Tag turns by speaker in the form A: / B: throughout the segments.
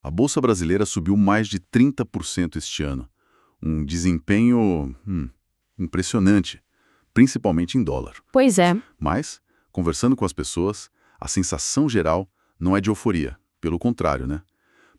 A: A Bolsa Brasileira subiu mais de 30% este ano. Um desempenho impressionante, principalmente em dólar.
B: Pois é.
A: Mas, conversando com as pessoas, a sensação geral não é de euforia. Pelo contrário, né?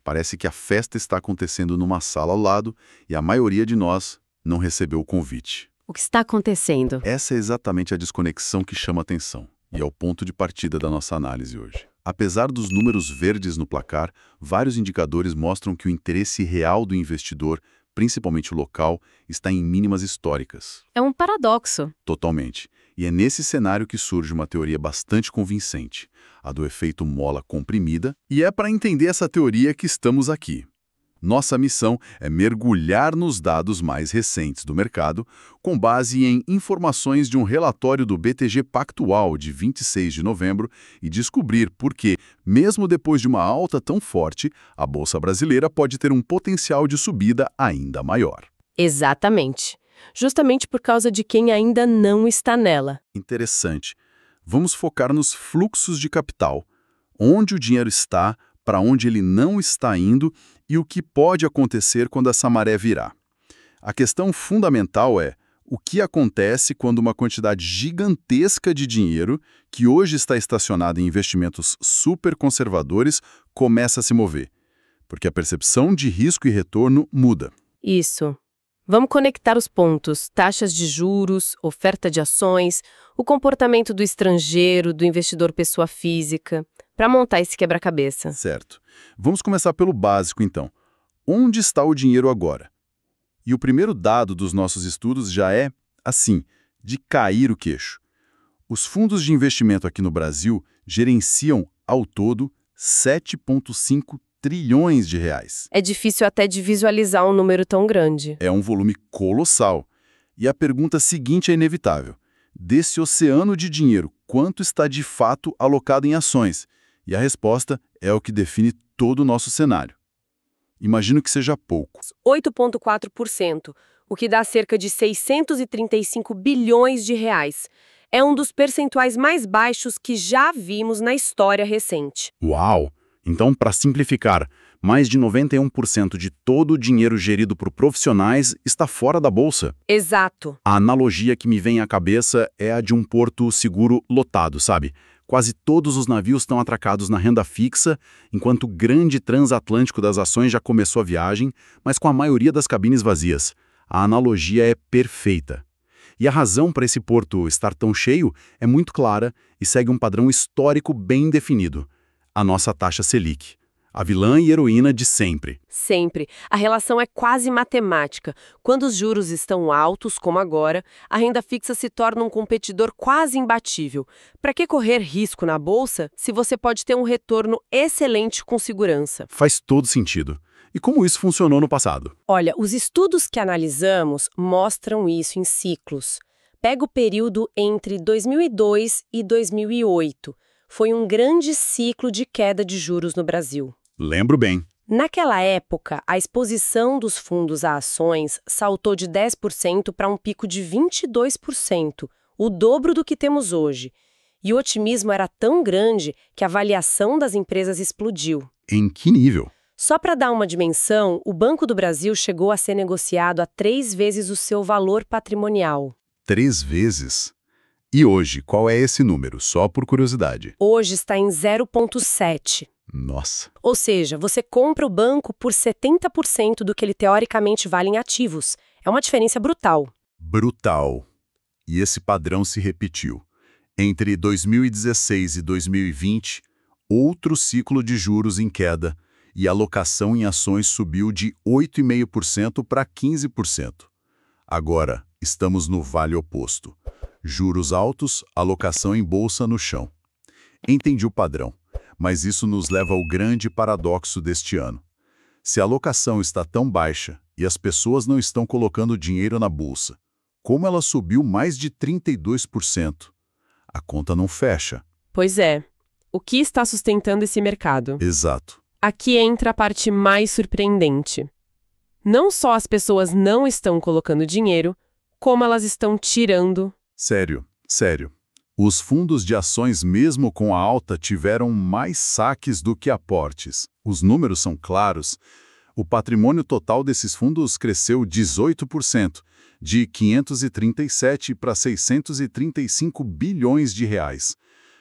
A: Parece que a festa está acontecendo numa sala ao lado e a maioria de nós não recebeu o convite.
B: O que está acontecendo?
A: Essa é exatamente a desconexão que chama atenção, e é o ponto de partida da nossa análise hoje. Apesar dos números verdes no placar, vários indicadores mostram que o interesse real do investidor, principalmente o local, está em mínimas históricas.
B: É um paradoxo.
A: Totalmente. E é nesse cenário que surge uma teoria bastante convincente, a do efeito mola comprimida, e é para entender essa teoria que estamos aqui. Nossa missão é mergulhar nos dados mais recentes do mercado, com base em informações de um relatório do BTG Pactual de 26 de novembro e descobrir por que, mesmo depois de uma alta tão forte, a Bolsa Brasileira pode ter um potencial de subida ainda maior.
B: Exatamente. Justamente por causa de quem ainda não está nela.
A: Interessante. Vamos focar nos fluxos de capital, onde o dinheiro está, para onde ele não está indo e o que pode acontecer quando essa maré virar. A questão fundamental é o que acontece quando uma quantidade gigantesca de dinheiro, que hoje está estacionada em investimentos super conservadores, começa a se mover. Porque a percepção de risco e retorno muda.
B: Isso. Vamos conectar os pontos: taxas de juros, oferta de ações, o comportamento do estrangeiro, do investidor pessoa física, para montar esse quebra-cabeça.
A: Certo. Vamos começar pelo básico, então. Onde está o dinheiro agora? E o primeiro dado dos nossos estudos já é, assim, de cair o queixo. Os fundos de investimento aqui no Brasil gerenciam, ao todo, 7,5 trilhões de reais.
B: É difícil até de visualizar um número tão grande.
A: É um volume colossal. E a pergunta seguinte é inevitável. Desse oceano de dinheiro, quanto está de fato alocado em ações? E a resposta é o que define todo o nosso cenário. Imagino que seja pouco.
B: 8,4%, o que dá cerca de 635 bilhões de reais. É um dos percentuais mais baixos que já vimos na história recente.
A: Uau! Então, para simplificar, mais de 91% de todo o dinheiro gerido por profissionais está fora da bolsa.
B: Exato.
A: A analogia que me vem à cabeça é a de um porto seguro lotado, sabe? Quase todos os navios estão atracados na renda fixa, enquanto o grande transatlântico das ações já começou a viagem, mas com a maioria das cabines vazias. A analogia é perfeita. E a razão para esse porto estar tão cheio é muito clara e segue um padrão histórico bem definido. A nossa taxa Selic. A vilã e heroína de sempre.
B: Sempre. A relação é quase matemática. Quando os juros estão altos, como agora, a renda fixa se torna um competidor quase imbatível. Para que correr risco na bolsa se você pode ter um retorno excelente com segurança?
A: Faz todo sentido. E como isso funcionou no passado?
B: Olha, os estudos que analisamos mostram isso em ciclos. Pega o período entre 2002 e 2008. Foi um grande ciclo de queda de juros no Brasil.
A: Lembro bem.
B: Naquela época, a exposição dos fundos a ações saltou de 10% para um pico de 22%, o dobro do que temos hoje. E o otimismo era tão grande que a avaliação das empresas explodiu.
A: Em que nível?
B: Só para dar uma dimensão, o Banco do Brasil chegou a ser negociado a 3 vezes o seu valor patrimonial.
A: 3 vezes? E hoje, qual é esse número? Só por curiosidade.
B: Hoje está em 0,7.
A: Nossa.
B: Ou seja, você compra o banco por 70% do que ele teoricamente vale em ativos. É uma diferença brutal.
A: Brutal. E esse padrão se repetiu. Entre 2016 e 2020, outro ciclo de juros em queda, e a alocação em ações subiu de 8,5% para 15%. Agora, estamos no vale oposto. Juros altos, alocação em bolsa no chão. Entendi o padrão, mas isso nos leva ao grande paradoxo deste ano. Se a alocação está tão baixa e as pessoas não estão colocando dinheiro na bolsa, como ela subiu mais de 32%? A conta não fecha.
B: Pois é. O que está sustentando esse mercado?
A: Exato.
B: Aqui entra a parte mais surpreendente. Não só as pessoas não estão colocando dinheiro, como elas estão tirando.
A: Sério. Os fundos de ações, mesmo com a alta, tiveram mais saques do que aportes. Os números são claros. O patrimônio total desses fundos cresceu 18%, de 537 para 635 bilhões de reais.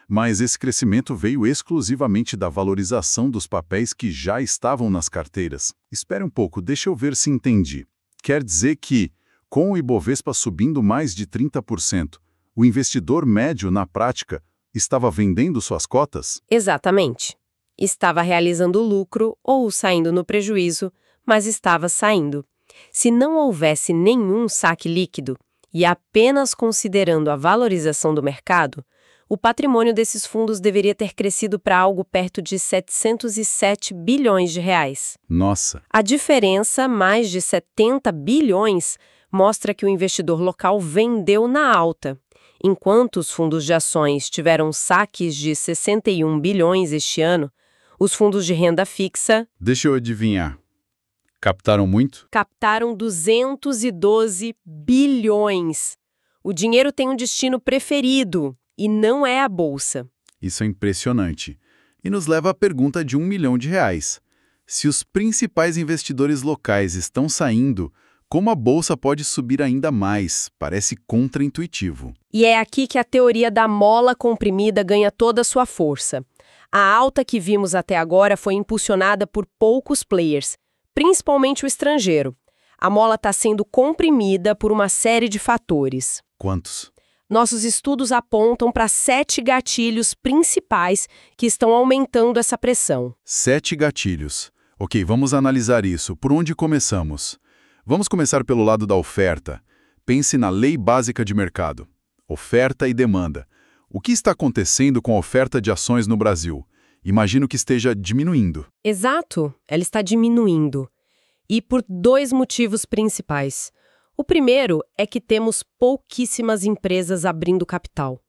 A: Mas esse crescimento veio exclusivamente da valorização dos papéis que já estavam nas carteiras. Espere um pouco, deixa eu ver se entendi. Quer dizer que, com o Ibovespa subindo mais de 30%, o investidor médio, na prática, estava vendendo suas cotas?
B: Exatamente. Estava realizando lucro ou saindo no prejuízo, mas estava saindo. Se não houvesse nenhum saque líquido, e apenas considerando a valorização do mercado, o patrimônio desses fundos deveria ter crescido para algo perto de 707 bilhões de reais.
A: Nossa!
B: A diferença, mais de 70 bilhões, mostra que o investidor local vendeu na alta. Enquanto os fundos de ações tiveram saques de 61 bilhões este ano, os fundos de renda fixa...
A: Deixa eu adivinhar. Captaram muito?
B: Captaram 212 bilhões. O dinheiro tem um destino preferido, e não é a bolsa.
A: Isso é impressionante. E nos leva à pergunta de R$1 milhão. Se os principais investidores locais estão saindo, como a bolsa pode subir ainda mais? Parece contraintuitivo.
B: E é aqui que a teoria da mola comprimida ganha toda a sua força. A alta que vimos até agora foi impulsionada por poucos players, principalmente o estrangeiro. A mola está sendo comprimida por uma série de fatores.
A: Quantos?
B: Nossos estudos apontam para 7 gatilhos principais que estão aumentando essa pressão.
A: 7 gatilhos. Ok, vamos analisar isso. Por onde começamos? Vamos começar pelo lado da oferta. Pense na lei básica de mercado. Oferta e demanda. O que está acontecendo com a oferta de ações no Brasil? Imagino que esteja diminuindo.
B: Exato, ela está diminuindo. E por 2 motivos principais. O primeiro é que temos pouquíssimas empresas abrindo capital.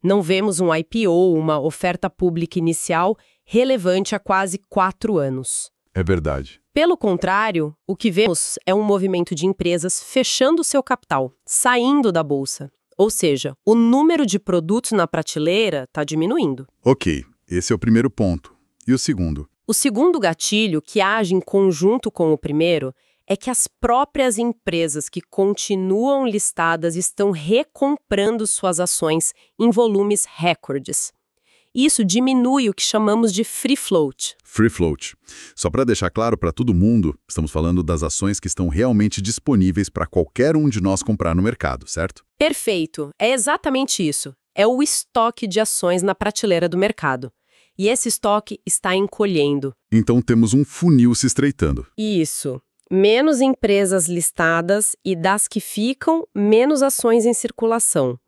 B: Não vemos um IPO, uma oferta pública inicial, relevante há quase 4 anos.
A: É verdade.
B: Pelo contrário, o que vemos é um movimento de empresas fechando seu capital, saindo da bolsa. Ou seja, o número de produtos na prateleira está diminuindo.
A: Ok, esse é o primeiro ponto. E o segundo?
B: O segundo gatilho, que age em conjunto com o primeiro, é que as próprias empresas que continuam listadas estão recomprando suas ações em volumes recordes. Isso diminui o que chamamos de free float.
A: Free float. Só para deixar claro para todo mundo, estamos falando das ações que estão realmente disponíveis para qualquer um de nós comprar no mercado, certo?
B: Perfeito, é exatamente isso. É o estoque de ações na prateleira do mercado. E esse estoque está encolhendo.
A: Então temos um funil se estreitando.
B: Isso. Menos empresas listadas e das que ficam, menos ações em circulação.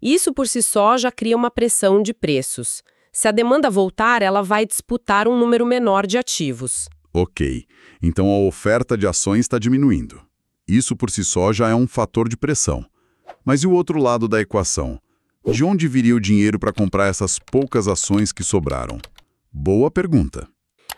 B: Isso por si só já cria uma pressão de preços. Se a demanda voltar, ela vai disputar um número menor de ativos.
A: Ok, então a oferta de ações está diminuindo. Isso por si só já é um fator de pressão. Mas e o outro lado da equação? De onde viria o dinheiro para comprar essas poucas ações que sobraram? Boa pergunta.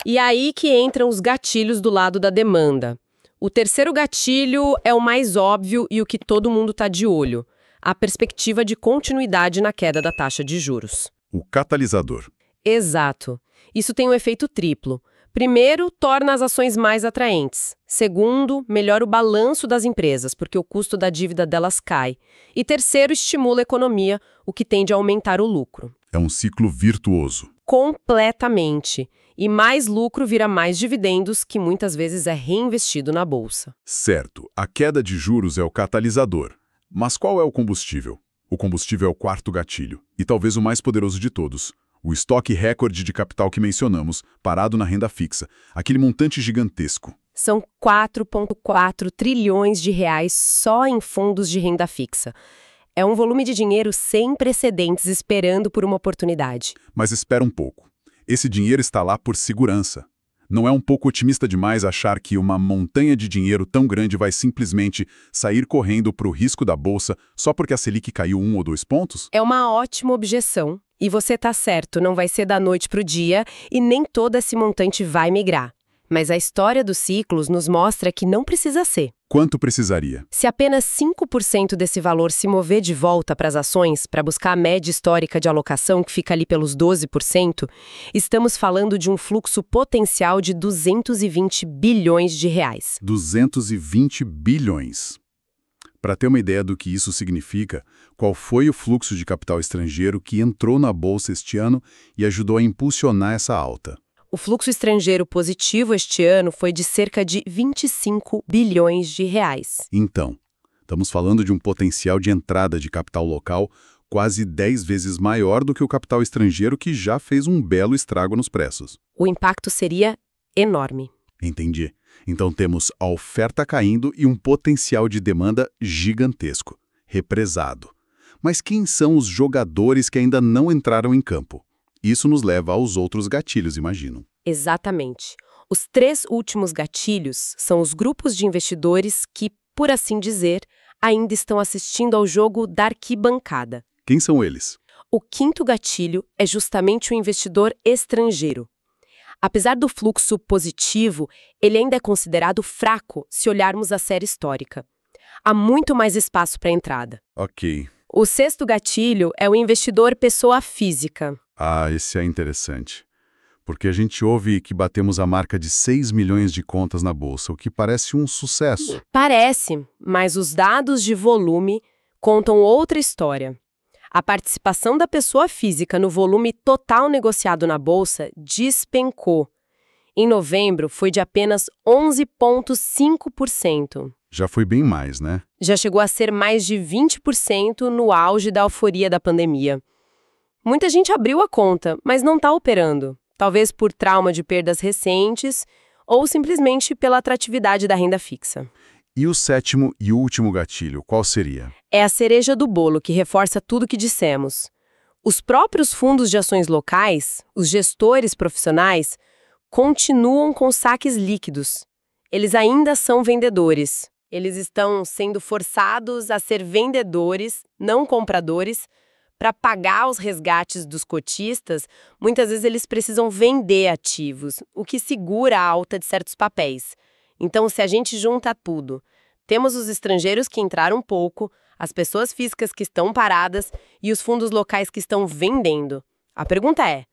B: E aí que entram os gatilhos do lado da demanda. O terceiro gatilho é o mais óbvio e o que todo mundo está de olho. A perspectiva de continuidade na queda da taxa de juros.
A: O catalisador.
B: Exato. Isso tem um efeito triplo. Primeiro, torna as ações mais atraentes. Segundo, melhora o balanço das empresas, porque o custo da dívida delas cai. E terceiro, estimula a economia, o que tende a aumentar o lucro.
A: É um ciclo virtuoso.
B: Completamente. E mais lucro vira mais dividendos, que muitas vezes é reinvestido na bolsa.
A: Certo, a queda de juros é o catalisador. Mas qual é o combustível? O combustível é o quarto gatilho, e talvez o mais poderoso de todos. O estoque recorde de capital que mencionamos, parado na renda fixa, aquele montante gigantesco.
B: São 4,4 trilhões de reais só em fundos de renda fixa. É um volume de dinheiro sem precedentes esperando por uma oportunidade.
A: Mas espera um pouco. Esse dinheiro está lá por segurança. Não é um pouco otimista demais achar que uma montanha de dinheiro tão grande vai simplesmente sair correndo para o risco da bolsa só porque a Selic caiu 1 ou 2 pontos?
B: É uma ótima objeção. E você tá certo, não vai ser da noite para o dia e nem todo esse montante vai migrar. Mas a história dos ciclos nos mostra que não precisa ser.
A: Quanto precisaria?
B: Se apenas 5% desse valor se mover de volta para as ações, para buscar a média histórica de alocação, que fica ali pelos 12%, estamos falando de um fluxo potencial de 220 bilhões de reais.
A: 220 bilhões. Para ter uma ideia do que isso significa, qual foi o fluxo de capital estrangeiro que entrou na Bolsa este ano e ajudou a impulsionar essa alta?
B: O fluxo estrangeiro positivo este ano foi de cerca de 25 bilhões de reais.
A: Então, estamos falando de um potencial de entrada de capital local quase 10 vezes maior do que o capital estrangeiro que já fez um belo estrago nos preços.
B: O impacto seria enorme.
A: Entendi. Então temos a oferta caindo e um potencial de demanda gigantesco, represado. Mas quem são os jogadores que ainda não entraram em campo? Isso nos leva aos outros gatilhos, imagino.
B: Exatamente. Os 3 últimos gatilhos são os grupos de investidores que, por assim dizer, ainda estão assistindo ao jogo da arquibancada.
A: Quem são eles?
B: O 5º gatilho é justamente o investidor estrangeiro. Apesar do fluxo positivo, ele ainda é considerado fraco se olharmos a série histórica. Há muito mais espaço para entrada.
A: Ok.
B: O 6º gatilho é o investidor pessoa física.
A: Ah, esse é interessante. Porque a gente ouve que batemos a marca de 6 milhões de contas na Bolsa, o que parece um sucesso.
B: Parece, mas os dados de volume contam outra história. A participação da pessoa física no volume total negociado na Bolsa despencou. Em novembro, foi de apenas 11,5%.
A: Já foi bem mais, né?
B: Já chegou a ser mais de 20% no auge da euforia da pandemia. Muita gente abriu a conta, mas não está operando. Talvez por trauma de perdas recentes ou simplesmente pela atratividade da renda fixa.
A: E o 7º e último gatilho, qual seria?
B: É a cereja do bolo que reforça tudo que dissemos. Os próprios fundos de ações locais, os gestores profissionais, continuam com saques líquidos. Eles ainda são vendedores. Eles estão sendo forçados a ser vendedores, não compradores. Para pagar os resgates dos cotistas, muitas vezes eles precisam vender ativos, o que segura a alta de certos papéis. Então, se a gente junta tudo, temos os estrangeiros que entraram pouco, as pessoas físicas que estão paradas e os fundos locais que estão vendendo. A pergunta é,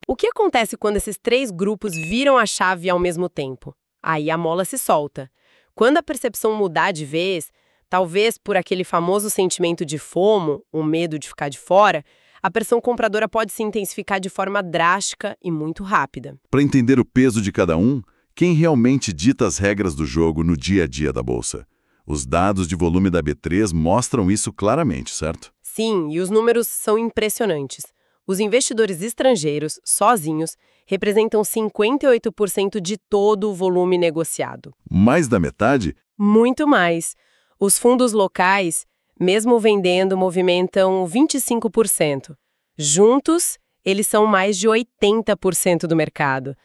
B: o que acontece quando esses 3 grupos viram a chave ao mesmo tempo? Aí a mola se solta. Quando a percepção mudar de vez, talvez por aquele famoso sentimento de FOMO, o medo de ficar de fora, a pressão compradora pode se intensificar de forma drástica e muito rápida.
A: Para entender o peso de cada um, quem realmente dita as regras do jogo no dia a dia da Bolsa? Os dados de volume da B3 mostram isso claramente, certo?
B: Sim, e os números são impressionantes. Os investidores estrangeiros, sozinhos, representam 58% de todo o volume negociado.
A: Mais da metade?
B: Muito mais. Os fundos locais, mesmo vendendo, movimentam 25%. Juntos, eles são mais de 80% do mercado.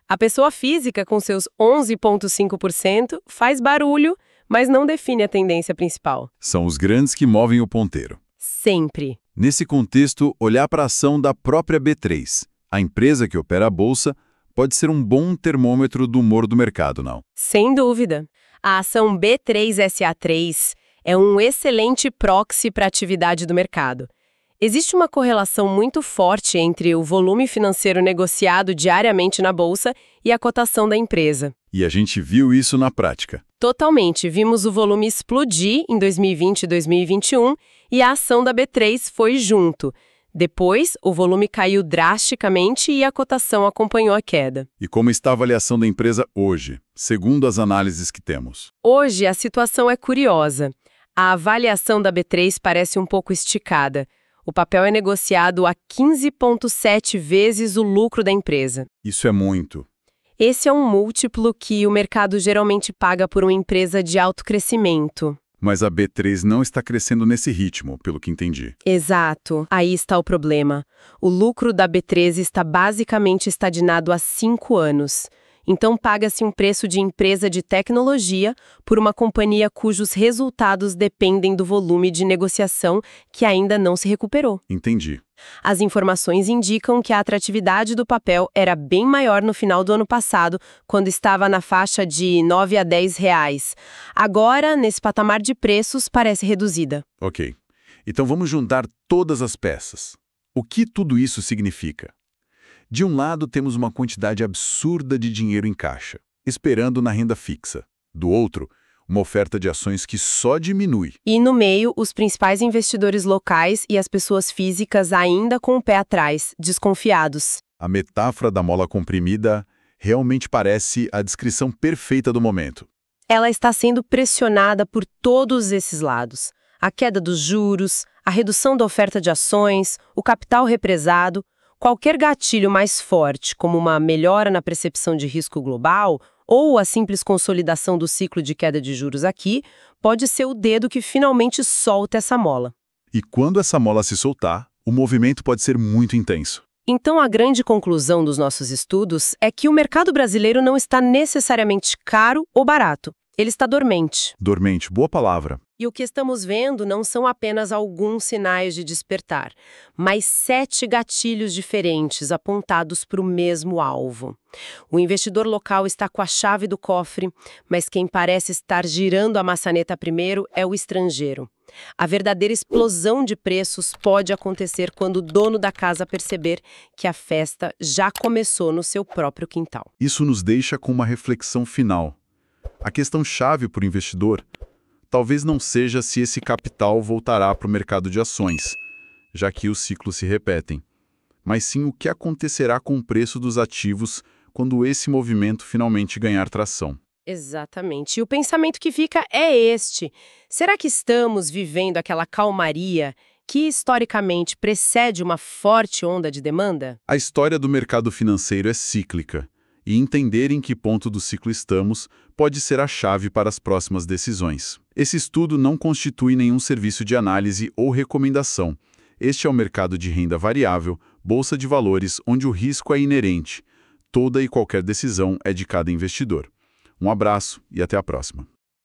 B: A pessoa física, com seus 11,5%, faz barulho, mas não define a tendência principal.
A: São os grandes que movem o ponteiro.
B: Sempre.
A: Nesse contexto, olhar para a ação da própria B3, a empresa que opera a Bolsa, pode ser um bom termômetro do humor do mercado, não?
B: Sem dúvida. A ação B3SA3 é um excelente proxy para a atividade do mercado. Existe uma correlação muito forte entre o volume financeiro negociado diariamente na Bolsa e a cotação da empresa.
A: E a gente viu isso na prática.
B: Totalmente. Vimos o volume explodir em 2020 e 2021 e a ação da B3 foi junto. Depois, o volume caiu drasticamente e a cotação acompanhou a queda.
A: E como está a avaliação da empresa hoje, segundo as análises que temos?
B: Hoje, a situação é curiosa. A avaliação da B3 parece um pouco esticada. O papel é negociado a 15,7 vezes o lucro da empresa.
A: Isso é muito.
B: Esse é um múltiplo que o mercado geralmente paga por uma empresa de alto crescimento.
A: Mas a B3 não está crescendo nesse ritmo, pelo que entendi.
B: Exato. Aí está o problema. O lucro da B3 está basicamente estagnado há 5 anos. Então paga-se um preço de empresa de tecnologia por uma companhia cujos resultados dependem do volume de negociação que ainda não se recuperou.
A: Entendi.
B: As informações indicam que a atratividade do papel era bem maior no final do ano passado, quando estava na faixa de 9 a 10 reais. Agora, nesse patamar de preços, parece reduzida.
A: Ok. Então vamos juntar todas as peças. O que tudo isso significa? De um lado, temos uma quantidade absurda de dinheiro em caixa, esperando na renda fixa. Do outro, uma oferta de ações que só diminui.
B: E no meio, os principais investidores locais e as pessoas físicas ainda com o pé atrás, desconfiados.
A: A metáfora da mola comprimida realmente parece a descrição perfeita do momento.
B: Ela está sendo pressionada por todos esses lados. A queda dos juros, a redução da oferta de ações, o capital represado, qualquer gatilho mais forte, como uma melhora na percepção de risco global ou a simples consolidação do ciclo de queda de juros aqui, pode ser o dedo que finalmente solta essa mola.
A: E quando essa mola se soltar, o movimento pode ser muito intenso.
B: Então, a grande conclusão dos nossos estudos é que o mercado brasileiro não está necessariamente caro ou barato. Ele está dormente.
A: Dormente, boa palavra.
B: E o que estamos vendo não são apenas alguns sinais de despertar, mas 7 gatilhos diferentes apontados para o mesmo alvo. O investidor local está com a chave do cofre, mas quem parece estar girando a maçaneta primeiro é o estrangeiro. A verdadeira explosão de preços pode acontecer quando o dono da casa perceber que a festa já começou no seu próprio quintal.
A: Isso nos deixa com uma reflexão final. A questão-chave para o investidor talvez não seja se esse capital voltará para o mercado de ações, já que os ciclos se repetem, mas sim o que acontecerá com o preço dos ativos quando esse movimento finalmente ganhar tração.
B: Exatamente. E o pensamento que fica é este: será que estamos vivendo aquela calmaria que historicamente precede uma forte onda de demanda?
A: A história do mercado financeiro é cíclica, e entender em que ponto do ciclo estamos pode ser a chave para as próximas decisões. Esse estudo não constitui nenhum serviço de análise ou recomendação. Este é o mercado de renda variável, bolsa de valores, onde o risco é inerente. Toda e qualquer decisão é de cada investidor. Um abraço e até a próxima.